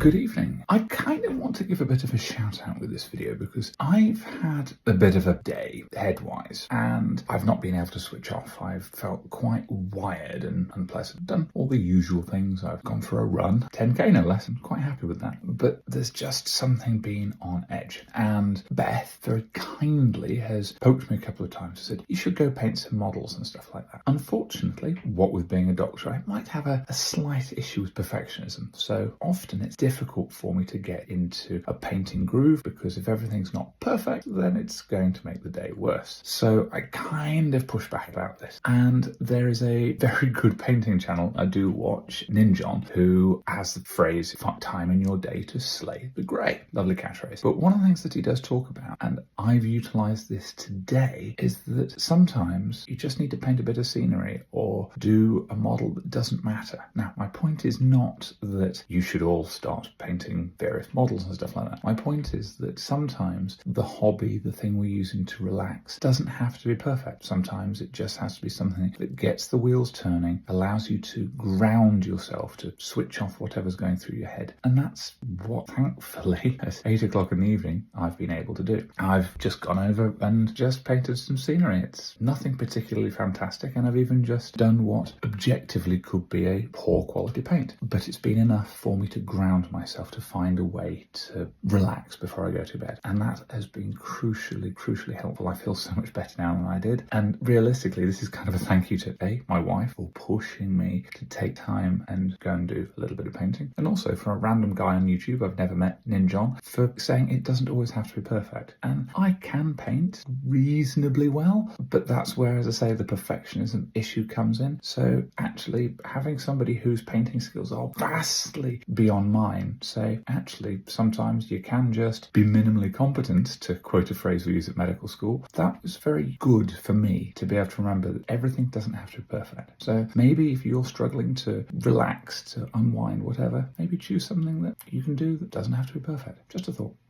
Good evening. I kind of want to give a bit of a shout out with this video because I've had a bit of a day head-wise and I've not been able to switch off. I've felt quite wired and unpleasant. Done all the usual things. I've gone for a run, 10k no less. I'm quite happy with that. But there's just something being on edge. And Beth very kindly has poked me a couple of times and said, you should go paint some models and stuff like that. Unfortunately, what with being a doctor, I might have a slight issue with perfectionism. So often it's difficult for me to get into a painting groove because if everything's not perfect, then it's going to make the day worse. So I kind of push back about this. And there is a very good painting channel I do watch, Ninjon, who has the phrase, time in your day to slay the grey. Lovely catchphrase. But one of the things that he does talk about, and I've utilised this today, is that sometimes you just need to paint a bit of scenery or do a model that doesn't matter. Now, my point is not that you should all start painting various models and stuff like that. My point is that sometimes the hobby, the thing we're using to relax, doesn't have to be perfect. Sometimes it just has to be something that gets the wheels turning, allows you to ground yourself, to switch off whatever's going through your head. And that's what, thankfully, at 8 o'clock in the evening, I've been able to do. I've just gone over and just painted some scenery. It's nothing particularly fantastic, and I've even just done what objectively could be a poor quality paint. But it's been enough for me to ground myself, to find a way to relax before I go to bed. And that has been crucially helpful. I feel so much better now than I did. And realistically, this is kind of a thank you to my wife, for pushing me to take time and go and do a little bit of painting. And also for a random guy on YouTube I've never met, Ninjon, for saying it doesn't always have to be perfect. And I can paint reasonably well, but that's where, as I say, the perfectionism issue comes in. So actually having somebody whose painting skills are vastly beyond mine say, actually, sometimes you can just be minimally competent, to quote a phrase we use at medical school. That was very good for me to be able to remember that everything doesn't have to be perfect. So maybe if you're struggling to relax, to unwind, whatever, maybe choose something that you can do that doesn't have to be perfect. Just a thought.